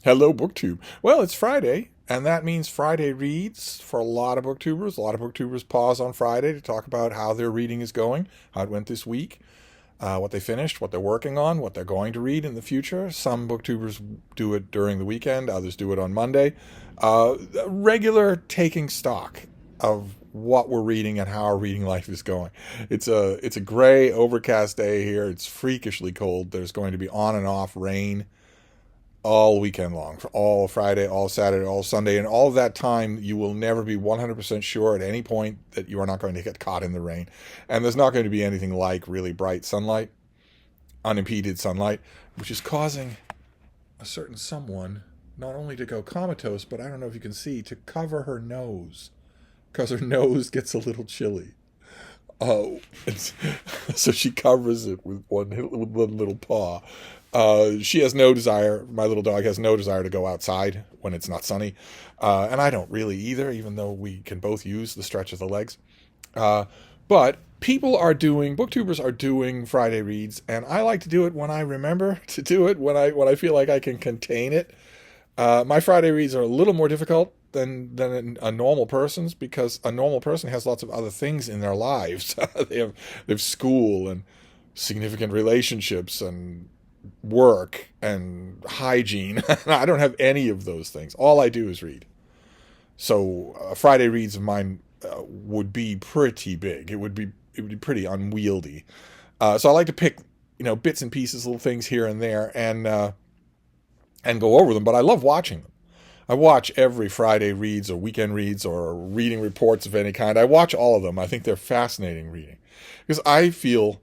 Hello, BookTube. Well, it's Friday, and that means Friday reads for a lot of BookTubers. A lot of BookTubers pause on Friday to talk about how their reading is going, how it went this week, what they finished, what they're working on, what they're going to read in the future. Some BookTubers do it during the weekend, others do it on Monday. Regular taking stock of what we're reading and how our reading life is going. It's a gray, overcast day here. It's freakishly cold. There's going to be on and off rain all weekend long, all Friday, all Saturday, all Sunday, and all of that time you will never be 100% sure at any point that you are not going to get caught in the rain. And there's not going to be anything like really bright sunlight, unimpeded sunlight, which is causing a certain someone not only to go comatose, but I don't know if you can see, to cover her nose, because her nose gets a little chilly. Oh, so she covers it with one little paw. She has no desire, my little dog has no desire to go outside when it's not sunny. And I don't really either, even though we can both use the stretch of the legs. But booktubers are doing Friday reads, and I like to do it when I remember to do it, when I feel like I can contain it. My Friday reads are a little more difficult than a normal person's, because a normal person has lots of other things in their lives. they have school and significant relationships and work and hygiene. I don't have any of those things. All I do is read. So Friday reads of mine would be pretty big. It would be pretty unwieldy. So I like to pick bits and pieces, little things here and there, and go over them. But I love watching them. I watch every Friday reads or weekend reads or reading reports of any kind. I watch all of them. I think they're fascinating reading, because I feel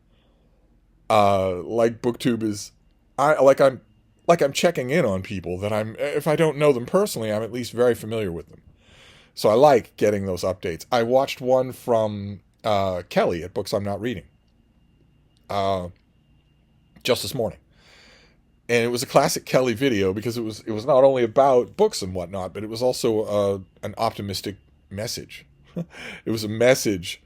like BookTube is I'm checking in on people that if I don't know them personally, I'm at least very familiar with them. So I like getting those updates. I watched one from Kelly at Books I'm Not Reading just this morning. And it was a classic Kelly video, because it was not only about books and whatnot, but it was also an optimistic message. It was a message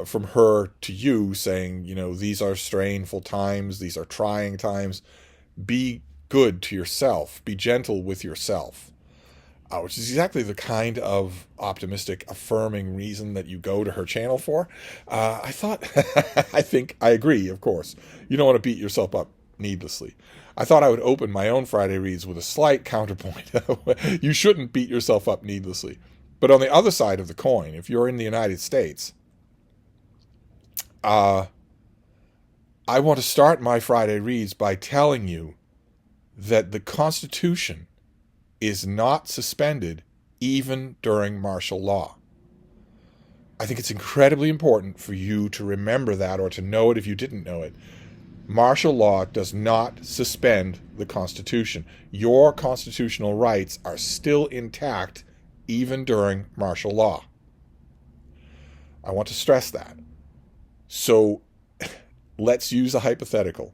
from her to you saying, these are strainful times, these are trying times. Be good to yourself. Be gentle with yourself. Which is exactly the kind of optimistic, affirming reason that you go to her channel for. I think I agree, of course. You don't want to beat yourself up needlessly. I thought I would open my own Friday reads with a slight counterpoint. You shouldn't beat yourself up needlessly. But on the other side of the coin, if you're in the United States, I want to start my Friday reads by telling you that the Constitution is not suspended even during martial law. I think it's incredibly important for you to remember that, or to know it if you didn't know it. Martial law does not suspend the Constitution. Your constitutional rights are still intact even during martial law. I want to stress that. So let's use a hypothetical.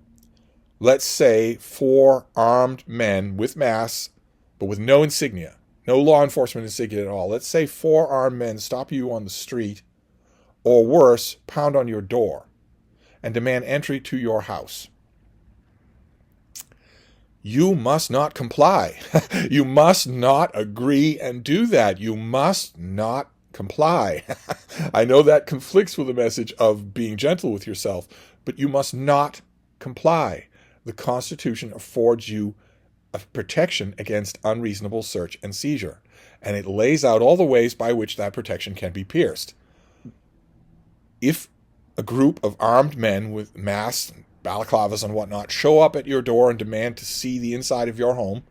Let's say 4 armed men with masks, but with no insignia, no law enforcement insignia at all. Let's say 4 armed men stop you on the street, or worse, pound on your door and demand entry to your house. You must not comply. You must not agree and do that. You must not comply. I know that conflicts with the message of being gentle with yourself, but you must not comply. The Constitution affords you a protection against unreasonable search and seizure, and it lays out all the ways by which that protection can be pierced. If a group of armed men with masks, balaclavas and whatnot show up at your door and demand to see the inside of your home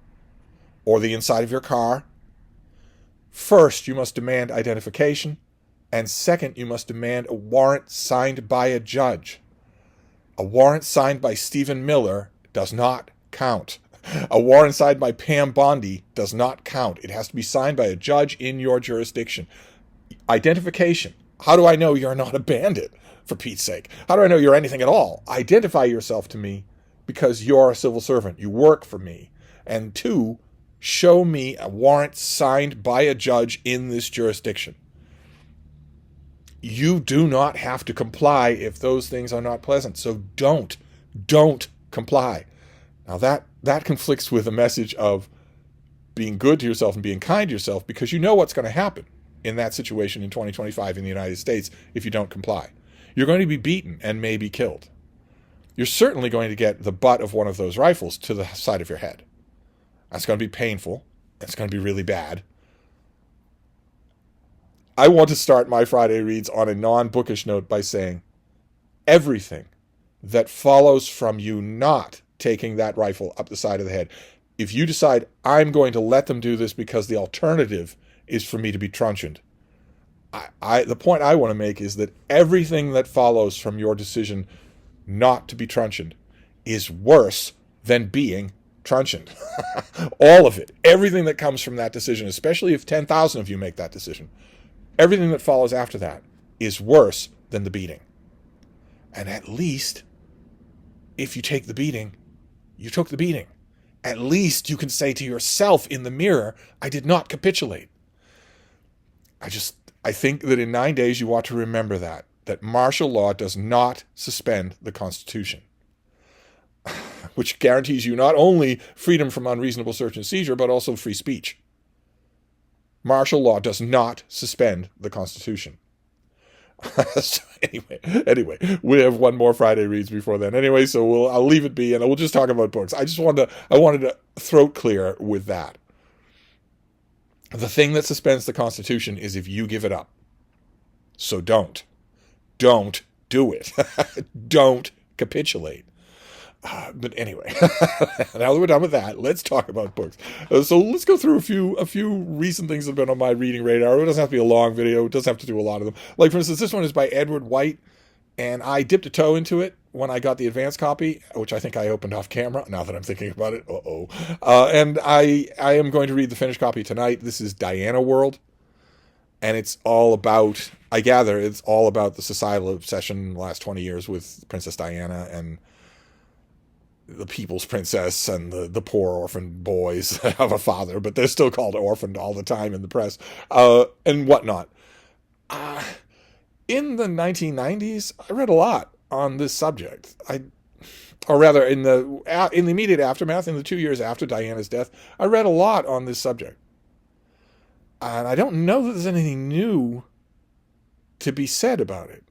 or the inside of your car, first, you must demand identification, and second, you must demand a warrant signed by a judge. A warrant signed by Stephen Miller does not count. A warrant signed by Pam Bondi does not count. It has to be signed by a judge in your jurisdiction. Identification. How do I know you're not a bandit, for Pete's sake? How do I know you're anything at all? Identify yourself to me, because you're a civil servant. You work for me. And 2, show me a warrant signed by a judge in this jurisdiction. You do not have to comply if those things are not pleasant. So don't comply. Now that conflicts with the message of being good to yourself and being kind to yourself, because you know what's going to happen in that situation in 2025 in the United States if you don't comply. You're going to be beaten and maybe killed. You're certainly going to get the butt of one of those rifles to the side of your head. That's going to be painful. It's going to be really bad. I want to start my Friday reads on a non-bookish note by saying everything that follows from you not taking that rifle up the side of the head, if you decide I'm going to let them do this because the alternative is for me to be truncheoned, the point I want to make is that everything that follows from your decision not to be truncheoned is worse than being truncheoned. All of it. Everything that comes from that decision, especially if 10,000 of you make that decision, everything that follows after that is worse than the beating. And at least, if you take the beating, you took the beating. At least you can say to yourself in the mirror, I did not capitulate. I think that in 9 days you ought to remember that martial law does not suspend the Constitution, which guarantees you not only freedom from unreasonable search and seizure, but also free speech. Martial law does not suspend the Constitution. So anyway, we have one more Friday reads before then. Anyway, so I'll leave it be, and we'll just talk about books. I wanted to throat clear with that. The thing that suspends the Constitution is if you give it up. So don't do it. Don't capitulate. But anyway, now that we're done with that, let's talk about books. So let's go through a few recent things that have been on my reading radar. It doesn't have to be a long video. It doesn't have to do a lot of them. Like, for instance, this one is by Edward White, and I dipped a toe into it when I got the advance copy, which I think I opened off camera, now that I'm thinking about it. And I am going to read the finished copy tonight. This is Diana World, and it's all about, I gather, it's all about the societal obsession in the last 20 years with Princess Diana and the people's princess and the poor orphaned boys of a father, but they're still called orphaned all the time in the press, and whatnot. In the 1990s, I read a lot on this subject. Or rather, in the immediate aftermath, in the 2 years after Diana's death, I read a lot on this subject. And I don't know that there's anything new to be said about it.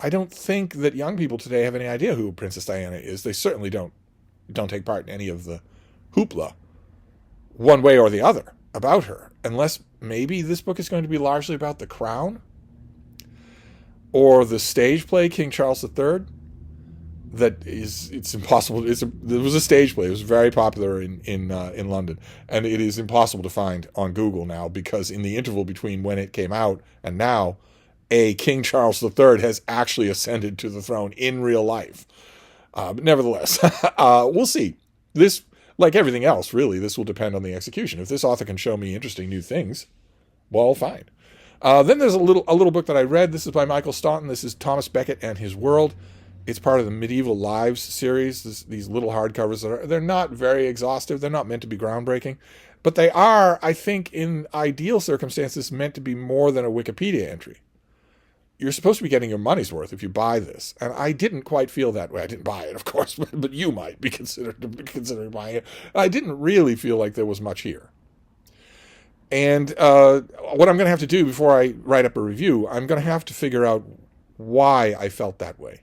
I don't think that young people today have any idea who Princess Diana is. They certainly don't take part in any of the hoopla, one way or the other, about her. Unless maybe this book is going to be largely about the crown, or the stage play King Charles III. It's impossible. There was a stage play. It was very popular in London, and it is impossible to find on Google now, because in the interval between when it came out and now, King Charles III has actually ascended to the throne in real life. But nevertheless, we'll see. This, like everything else, really, this will depend on the execution. If this author can show me interesting new things, well, fine. Then there's a little book that I read. This is by Michael Staunton. This is Thomas Becket and His World. It's part of the Medieval Lives series. These little hardcovers they're not very exhaustive. They're not meant to be groundbreaking, but they are, I think, in ideal circumstances, meant to be more than a Wikipedia entry. You're supposed to be getting your money's worth if you buy this, and I didn't quite feel that way. I didn't buy it, of course, but you might be considering buying it. I didn't really feel like there was much here. And what I'm going to have to do before I write up a review, I'm going to have to figure out why I felt that way.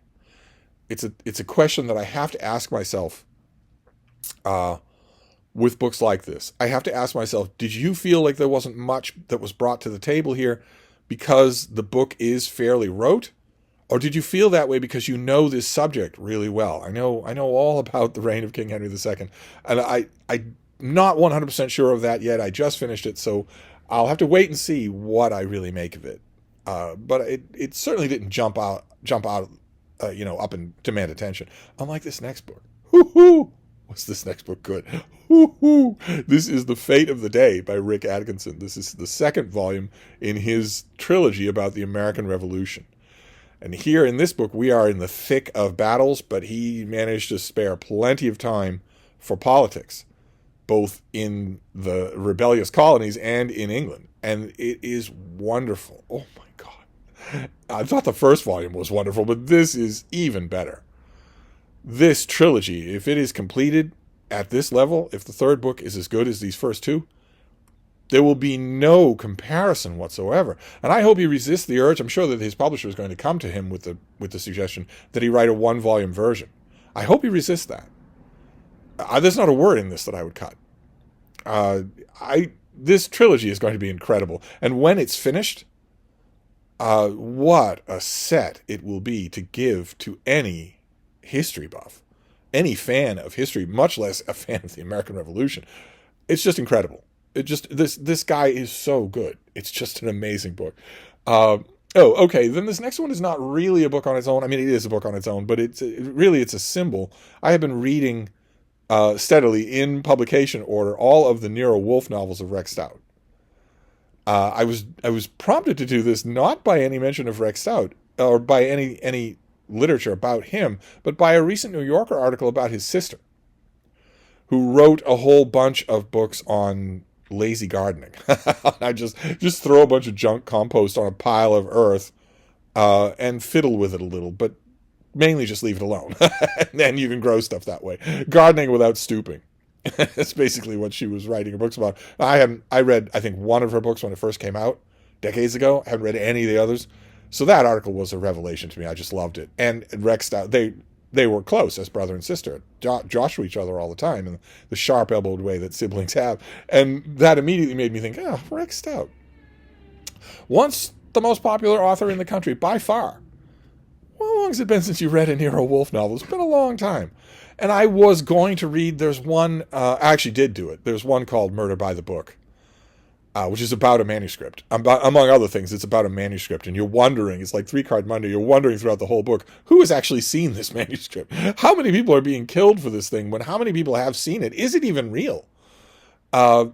It's a question that I have to ask myself with books like this. I have to ask myself, did you feel like there wasn't much that was brought to the table here because the book is fairly rote? Or did you feel that way because you know this subject really well? I know all about the reign of King Henry II, and I'm not 100% sure of that yet. I just finished it, so I'll have to wait and see what I really make of it. But it certainly didn't jump out, up and demand attention. Unlike this next book. Whoo-hoo! Was this next book good? Whoo-hoo! This is The Fate of the Day by Rick Atkinson. This is the second volume in his trilogy about the American Revolution. And here in this book, we are in the thick of battles, but he managed to spare plenty of time for politics, both in the rebellious colonies and in England. And it is wonderful. Oh my God. I thought the first volume was wonderful, but this is even better. This trilogy, if it is completed at this level, if the third book is as good as these first two, There will be no comparison whatsoever. And I hope he resists the urge. I'm sure that his publisher is going to come to him with the suggestion that he write a 1-volume version. I hope he resists that. There's not a word in this that I would cut. This trilogy is going to be incredible. And when it's finished, what a set it will be to give to any history buff, any fan of history, much less a fan of the American Revolution. It's just incredible. This guy is so good. It's just an amazing book. Okay. Then this next one is not really a book on its own. I mean, it is a book on its own, but it's a symbol. I have been reading steadily in publication order all of the Nero Wolfe novels of Rex Stout. I was prompted to do this not by any mention of Rex Stout or by any literature about him, but by a recent New Yorker article about his sister, who wrote a whole bunch of books on lazy gardening. I just throw a bunch of junk compost on a pile of earth and fiddle with it a little, but mainly just leave it alone. And then you can grow stuff that way. Gardening without stooping. That's basically what she was writing her books about. I read, I think, one of her books when it first came out decades ago. I haven't read any of the others. So that article was a revelation to me. I just loved it. And Rex Stout, they were close as brother and sister. Josh each other all the time in the sharp-elbowed way that siblings have. And that immediately made me think, Rex Stout. Once the most popular author in the country, by far. Well, how long has it been since you read a Nero Wolfe novel? It's been a long time. And I was going to read, there's one, I actually did do it. There's one called Murder by the Book, which is about a manuscript. Among other things, it's about a manuscript. And you're wondering, it's like 3-Card Monday, you're wondering throughout the whole book, who has actually seen this manuscript? How many people are being killed for this thing? How many people have seen it? Is it even real? I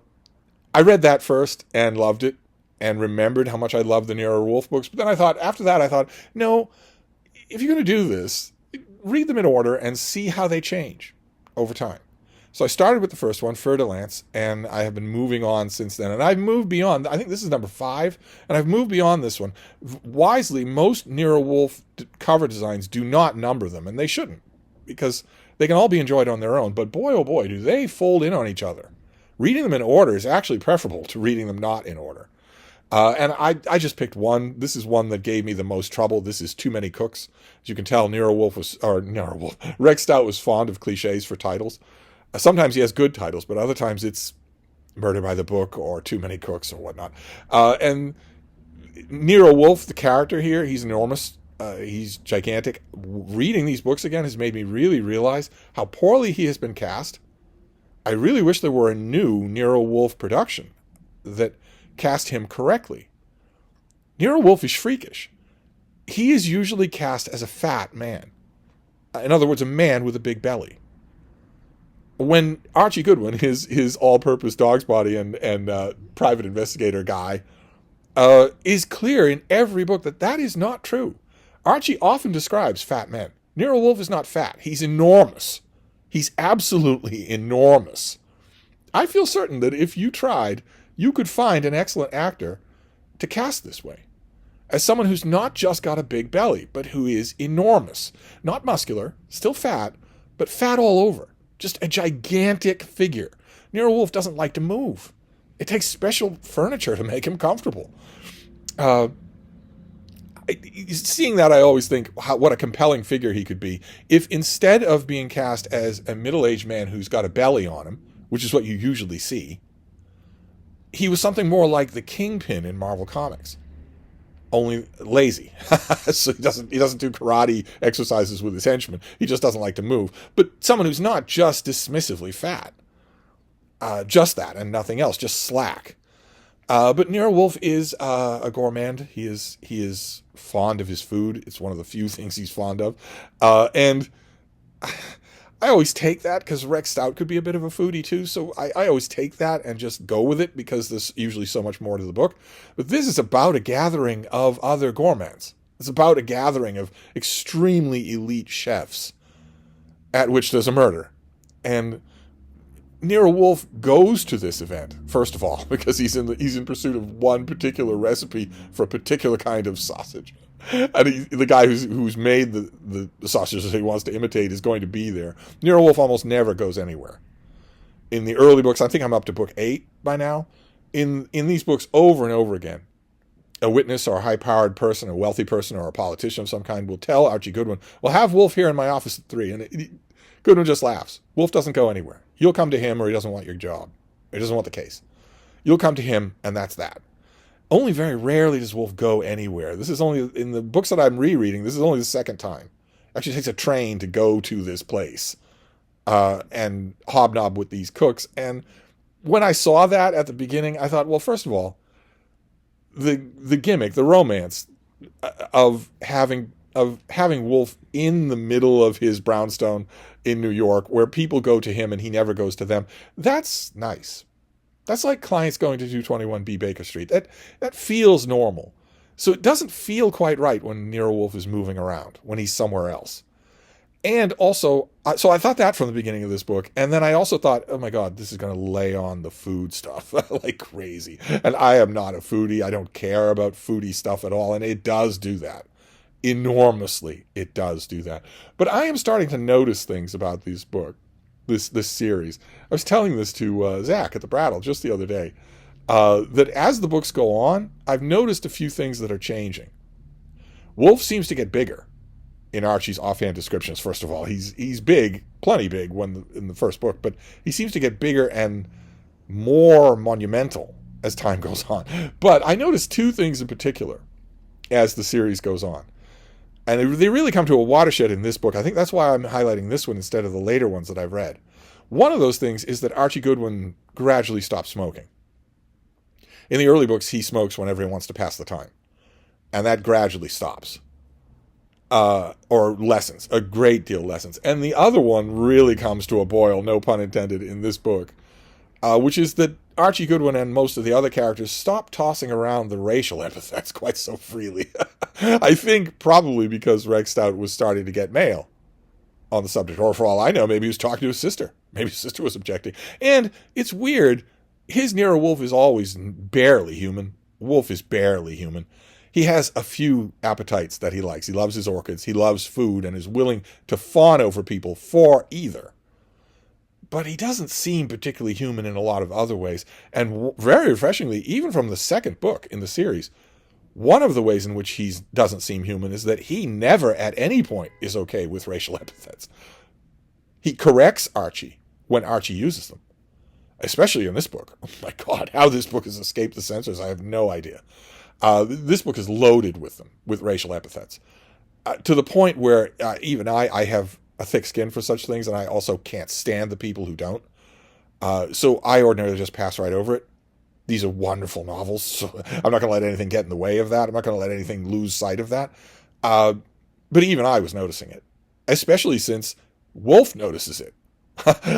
read that first and loved it and remembered how much I loved the Nero Wolfe books. But then after that, I thought, no, if you're going to do this, read them in order and see how they change over time. So I started with the first one, Fer de Lance, and I have been moving on since then. And I've moved beyond, I think this is number 5, and I've moved beyond this one. Wisely, most Nero Wolfe cover designs do not number them, and they shouldn't, because they can all be enjoyed on their own. But boy, oh boy, do they fold in on each other. Reading them in order is actually preferable to reading them not in order. And I just picked one. This is one that gave me the most trouble. This is Too Many Cooks. As you can tell, Rex Stout was fond of cliches for titles. Sometimes he has good titles, but other times it's Murder by the Book or Too Many Cooks or whatnot. And Nero Wolfe, the character here, he's enormous. He's gigantic. Reading these books again has made me really realize how poorly he has been cast. I really wish there were a new Nero Wolfe production that cast him correctly. Nero Wolfe is freakish. He is usually cast as a fat man. In other words, a man with a big belly. When Archie Goodwin, his all-purpose dog's body and private investigator guy, is clear in every book that is not true. Archie often describes fat men. Nero Wolfe is not fat. He's enormous. He's absolutely enormous. I feel certain that if you tried, you could find an excellent actor to cast this way. As someone who's not just got a big belly, but who is enormous. Not muscular, still fat, but fat all over. Just a gigantic figure. Nero Wolfe doesn't like to move. It takes special furniture to make him comfortable. Seeing that, I always think what a compelling figure he could be if instead of being cast as a middle-aged man who's got a belly on him, which is what you usually see, he was something more like the Kingpin in Marvel Comics, only lazy. So he doesn't do karate exercises with his henchmen. He just doesn't like to move. But someone who's not just dismissively fat, just that and nothing else, just slack. But Nero Wolfe is a gourmand. He is fond of his food. It's one of the few things he's fond of, and I always take that because Rex Stout could be a bit of a foodie too, so I always take that and just go with it because there's usually so much more to the book. But this is about a gathering of other gourmands. It's about a gathering of extremely elite chefs at which there's a murder. And Nero Wolfe goes to this event, first of all, because he's in pursuit of one particular recipe for a particular kind of sausage. And the guy who's made the sausages that he wants to imitate is going to be there. Nero Wolfe almost never goes anywhere. In the early books, I think I'm up to book 8 by now, in these books over and over again, a witness or a high-powered person, a wealthy person, or a politician of some kind will tell Archie Goodwin, "Well, have Wolfe here in my office at 3." And Goodwin just laughs. Wolfe doesn't go anywhere. You'll come to him, or he doesn't want your job. He doesn't want the case. You'll come to him, and that's that. Only very rarely does Wolfe go anywhere. This is only, in the books that I'm rereading, this is only the second time. Actually, it takes a train to go to this place and hobnob with these cooks. And when I saw that at the beginning, I thought, well, first of all, the gimmick, the romance of having Wolfe in the middle of his brownstone in New York, where people go to him and he never goes to them, that's nice. That's like clients going to 221B Baker Street. That feels normal. So it doesn't feel quite right when Nero Wolfe is moving around, when he's somewhere else. And also, so I thought that from the beginning of this book. And then I also thought, oh my God, this is going to lay on the food stuff like crazy. And I am not a foodie. I don't care about foodie stuff at all. And it does do that. Enormously, it does do that. But I am starting to notice things about this book, this series. I was telling this to Zach at the Brattle just the other day, that as the books go on, I've noticed a few things that are changing. Wolfe seems to get bigger in Archie's offhand descriptions. First of all, he's big, plenty big in the first book, but he seems to get bigger and more monumental as time goes on. But I noticed two things in particular as the series goes on. And they really come to a watershed in this book. I think that's why I'm highlighting this one instead of the later ones that I've read. One of those things is that Archie Goodwin gradually stops smoking. In the early books, he smokes whenever he wants to pass the time. And that gradually stops. Or lessens. A great deal lessens. And the other one really comes to a boil, no pun intended, in this book. Which is that Archie Goodwin and most of the other characters stop tossing around the racial epithets quite so freely. I think probably because Rex Stout was starting to get mail on the subject. Or for all I know, maybe he was talking to his sister. Maybe his sister was objecting. And it's weird. His Nero Wolfe is always barely human. Wolfe is barely human. He has a few appetites that he likes. He loves his orchids. He loves food and is willing to fawn over people for either. But he doesn't seem particularly human in a lot of other ways. And very refreshingly, even from the second book in the series, one of the ways in which he doesn't seem human is that he never at any point is okay with racial epithets. He corrects Archie when Archie uses them. Especially in this book. Oh my God, how this book has escaped the censors, I have no idea. This book is loaded with them, with racial epithets. To the point where even I have a thick skin for such things, and I also can't stand the people who don't. So I ordinarily just pass right over it. These are wonderful novels, so I'm not going to let anything get in the way of that. I'm not going to let anything lose sight of that. But even I was noticing it, especially since Wolfe notices it.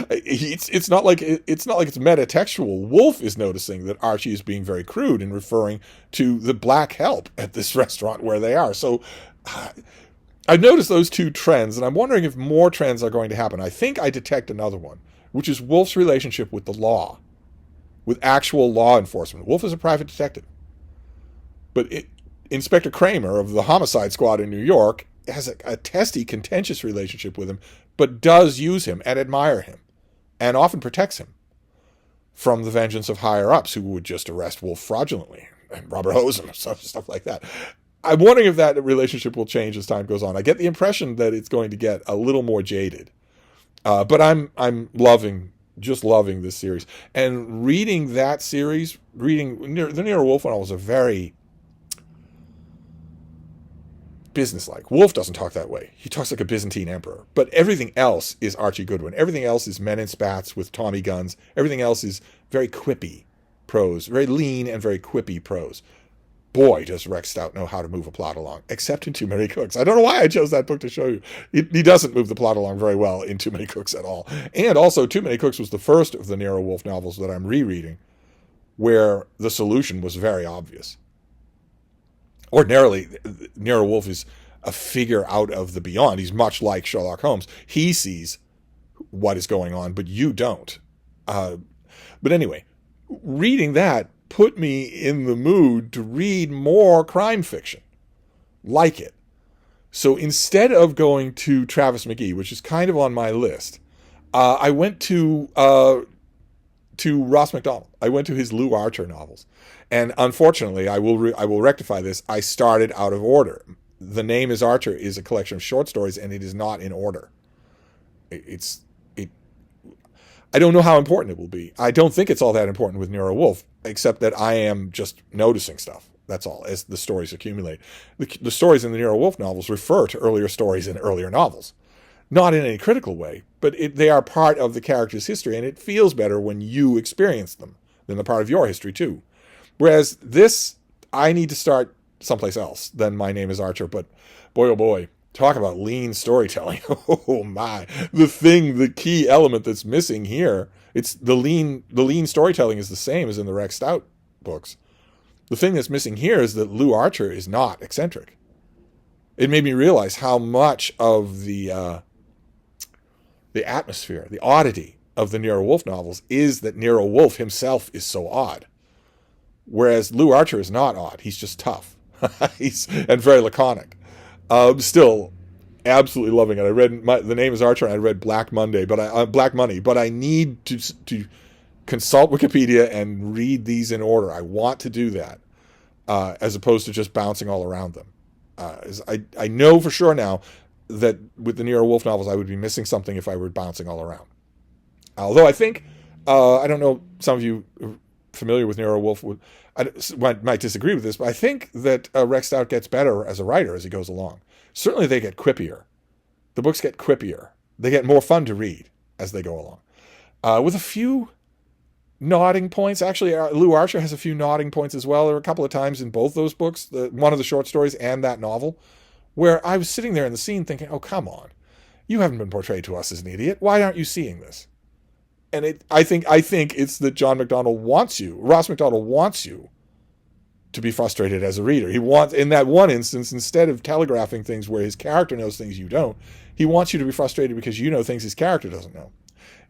It's not like it's metatextual. Wolfe is noticing that Archie is being very crude in referring to the black help at this restaurant where they are. So I've noticed those two trends, and I'm wondering if more trends are going to happen. I think I detect another one, which is Wolfe's relationship with the law, with actual law enforcement. Wolfe is a private detective, but Inspector Kramer of the Homicide Squad in New York has a testy, contentious relationship with him, but does use him and admire him, and often protects him from the vengeance of higher-ups who would just arrest Wolfe fraudulently and rubber hose him, stuff like that. I'm wondering if that relationship will change as time goes on. I get the impression that it's going to get a little more jaded, but I'm loving this series. And reading that series, reading the Nero Wolfe novels are very businesslike. Wolfe doesn't talk that way. He talks like a Byzantine emperor. But everything else is Archie Goodwin. Everything else is men in spats with Tommy guns. Everything else is very quippy prose, very lean and very quippy prose. Boy, does Rex Stout know how to move a plot along, except in Too Many Cooks. I don't know why I chose that book to show you. He doesn't move the plot along very well in Too Many Cooks at all. And also, Too Many Cooks was the first of the Nero Wolfe novels that I'm rereading, where the solution was very obvious. Ordinarily, Nero Wolfe is a figure out of the beyond. He's much like Sherlock Holmes. He sees what is going on, but you don't. But anyway, reading that put me in the mood to read more crime fiction like it. So instead of going to Travis McGee, which is kind of on my list, I went to to Ross Macdonald. I went to his Lou Archer novels. And unfortunately, I will rectify this. I started out of order. The Name is Archer is a collection of short stories, and it is not in order. I don't know how important it will be. I don't think it's all that important with Nero Wolfe, except that I am just noticing stuff. That's all, as the stories accumulate. The stories in the Nero Wolfe novels refer to earlier stories in earlier novels. Not in any critical way, but they are part of the character's history, and it feels better when you experience them than they're part of your history, too. Whereas this, I need to start someplace else than My Name is Archer, but boy, oh boy, talk about lean storytelling. Oh my, the key element that's missing here, it's the lean storytelling is the same as in the Rex Stout books. The thing that's missing here is that Lou Archer is not eccentric. It made me realize how much of the atmosphere, the oddity of the Nero Wolfe novels is that Nero Wolfe himself is so odd. Whereas Lou Archer is not odd. He's just tough. And very laconic. Still, absolutely loving it. I read The Name is Archer, and I read Black Money, but I need to consult Wikipedia and read these in order. I want to do that, as opposed to just bouncing all around them. I know for sure now that with the Nero Wolfe novels, I would be missing something if I were bouncing all around. Although I think, I don't know, some of you are familiar with Nero Wolfe might disagree with this, but I think that Rex Stout gets better as a writer as he goes along. Certainly they get quippier. The books get quippier. They get more fun to read as they go along. With a few nodding points. Actually, Lou Archer has a few nodding points as well. There were a couple of times in both those books, one of the short stories and that novel, where I was sitting there in the scene thinking, oh, come on. You haven't been portrayed to us as an idiot. Why aren't you seeing this? And I think it's that Ross Macdonald wants you to be frustrated as a reader. He wants, in that one instance, instead of telegraphing things where his character knows things you don't, he wants you to be frustrated because you know things his character doesn't know.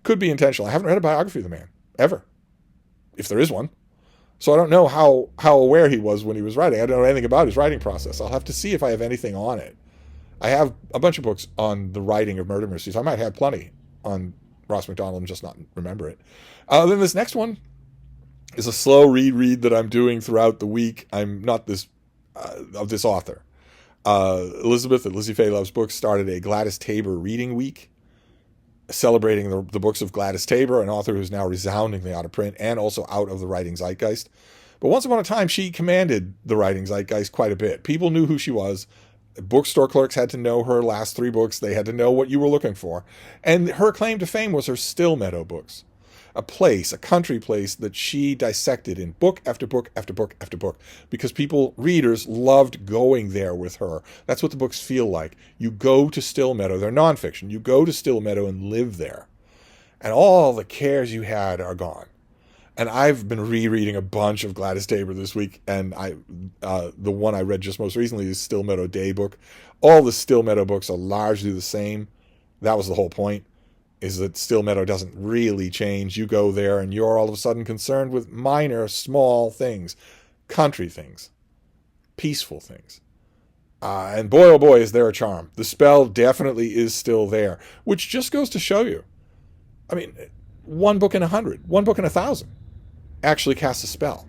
Could be intentional. I haven't read a biography of the man, ever, if there is one. So I don't know how aware he was when he was writing. I don't know anything about his writing process. I'll have to see if I have anything on it. I have a bunch of books on the writing of murder mysteries. I might have plenty on Ross Macdonald and just not remember it. Then this next one is a slow read that I'm doing throughout the week. I'm not of this author. Elizabeth at Lizzie Faye Loves Books started a Gladys Tabor reading week, celebrating the books of Gladys Tabor, an author who's now resoundingly out of print and also out of the writing zeitgeist. But once upon a time, she commanded the writing zeitgeist quite a bit. People knew who she was. Bookstore clerks had to know her last 3 books. They had to know what you were looking for. And her claim to fame was her Still Meadow books. A country place that she dissected in book after book after book after book, because readers loved going there with her. That's what the books feel like. You go to Still Meadow. They're nonfiction. You go to Still Meadow and live there. And all the cares you had are gone. And I've been rereading a bunch of Gladys Tabor this week, and the one I read just most recently is Still Meadow Day book. All the Still Meadow books are largely the same. That was the whole point, is that Still Meadow doesn't really change. You go there, and you're all of a sudden concerned with minor, small things, country things, peaceful things. And boy, oh boy, is there a charm. The spell definitely is still there, which just goes to show you. I mean, 1 book in 100, 1 book in 1,000. Actually casts a spell.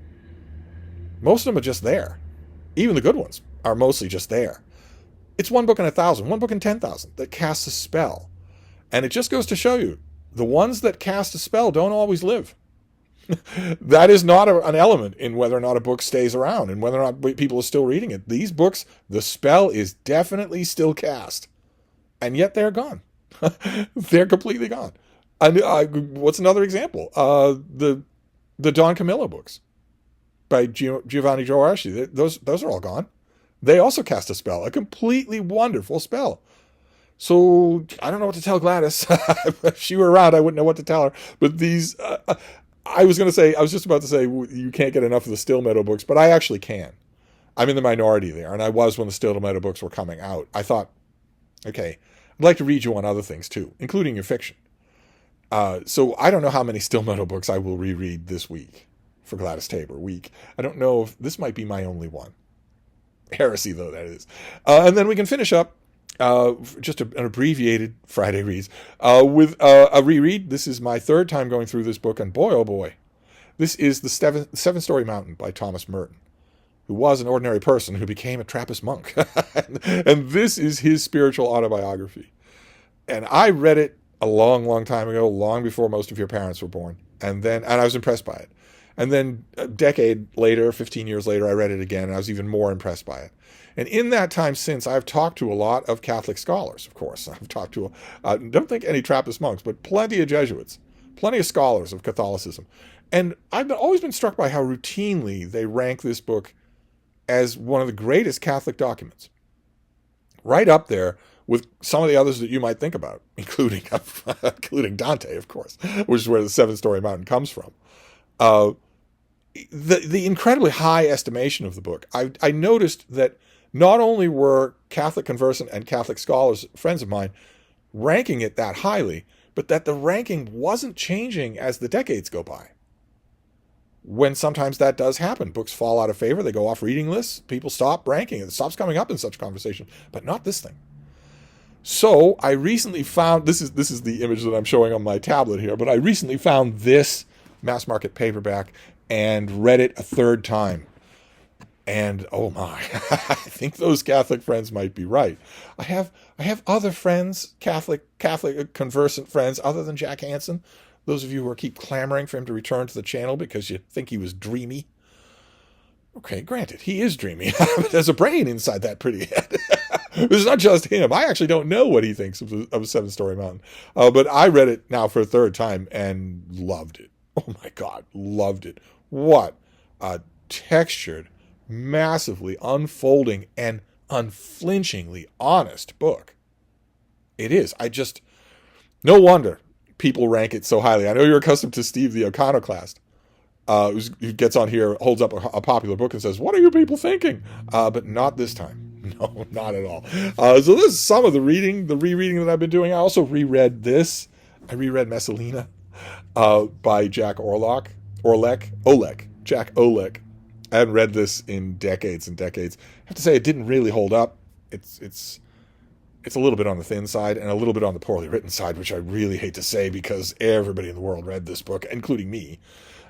Most of them are just there. Even the good ones are mostly just there. It's 1 book in 1,000, 1 book in 10,000 that casts a spell. And it just goes to show you, the ones that cast a spell don't always live. That is not an element in whether or not a book stays around and whether or not people are still reading it. These books, the spell is definitely still cast. And yet they're gone. They're completely gone. What's another example? The Don Camillo books by Giovanni Gioacci. Those are all gone. They also cast a spell, a completely wonderful spell. So I don't know what to tell Gladys. If she were around, I wouldn't know what to tell her. But these, I was just about to say you can't get enough of the Still Meadow books, but I actually can. I'm in the minority there, and I was when the Still Meadow books were coming out. I thought, okay, I'd like to read you on other things too, including your fiction. So I don't know how many Still Meadow books I will reread this week for Gladys Tabor week. I don't know if this might be my only one. Heresy, though, that is. And then we can finish up just an abbreviated Friday Reads, with a reread. This is my third time going through this book, and boy, oh boy, this is The Seven-Story Mountain by Thomas Merton, who was an ordinary person who became a Trappist monk. And this is his spiritual autobiography. And I read it a long, long time ago, long before most of your parents were born. And I was impressed by it. And then a decade later, 15 years later, I read it again, and I was even more impressed by it. And in that time since, I've talked to a lot of Catholic scholars, of course. I've talked to, don't think any Trappist monks, but plenty of Jesuits, plenty of scholars of Catholicism. And I've always been struck by how routinely they rank this book as one of the greatest Catholic documents. Right up there with some of the others that you might think about, including Dante, of course, which is where the Seven-Story Mountain comes from. The incredibly high estimation of the book. I noticed that not only were Catholic conversant and Catholic scholars, friends of mine, ranking it that highly, but that the ranking wasn't changing as the decades go by. When sometimes that does happen. Books fall out of favor. They go off reading lists. People stop ranking. It stops coming up in such conversation. But not this thing. So I recently found, this is the image that I'm showing on my tablet here, but I recently found this mass market paperback and read it a third time. And oh my, I think those Catholic friends might be right. I have other friends, Catholic conversant friends, other than Jack Hansen. Those of you who keep clamoring for him to return to the channel because you think he was dreamy. Okay, granted, he is dreamy. But there's a brain inside that pretty head. It's not just him. I actually don't know what he thinks of Seven-Story Mountain. But I read it now for a third time and loved it. Oh my God, loved it. What a textured, massively unfolding, and unflinchingly honest book. It is. No wonder people rank it so highly. I know you're accustomed to Steve the iconoclast, who gets on here, holds up a popular book and says, "What are you people thinking?" But not this time. No, not at all. So this is some of the rereading that I've been doing. I also reread this. I reread Messalina by Jack Jack Olek. I hadn't read this in decades and decades. I have to say it didn't really hold up. It's a little bit on the thin side and a little bit on the poorly written side, which I really hate to say because everybody in the world read this book, including me.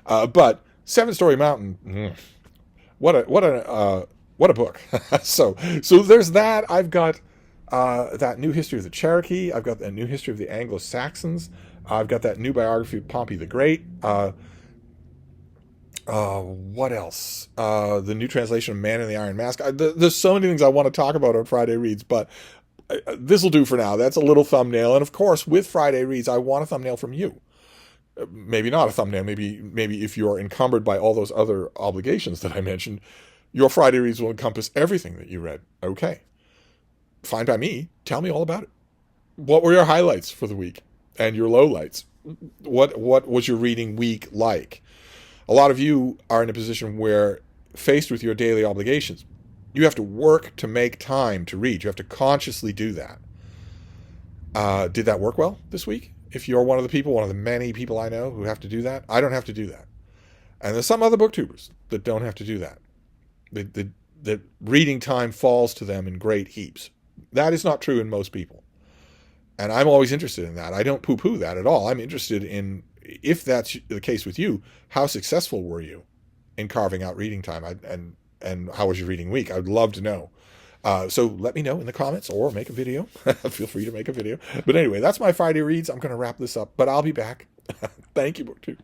But Seven-Story Mountain, what a book. So there's that. I've got that new history of the Cherokee. I've got that new history of the Anglo-Saxons. I've got that new biography of Pompey the Great. What else? The new translation of Man in the Iron Mask. There's so many things I want to talk about on Friday Reads, but this will do for now. That's a little thumbnail. And of course, with Friday Reads, I want a thumbnail from you. Maybe not a thumbnail. Maybe if you're encumbered by all those other obligations that I mentioned, your Friday Reads will encompass everything that you read. Okay. Fine by me. Tell me all about it. What were your highlights for the week and your lowlights? What was your reading week like? A lot of you are in a position where, faced with your daily obligations, you have to work to make time to read. You have to consciously do that. Did that work well this week? If you're one of the many people I know who have to do that, I don't have to do that. And there's some other booktubers that don't have to do that. The reading time falls to them in great heaps. That is not true in most people. And I'm always interested in that. I don't poo-poo that at all. I'm interested in, if that's the case with you, how successful were you in carving out reading time? And how was your reading week? I'd love to know. So let me know in the comments or make a video. Feel free to make a video. But anyway, that's my Friday Reads. I'm going to wrap this up, but I'll be back. Thank you, BookTube.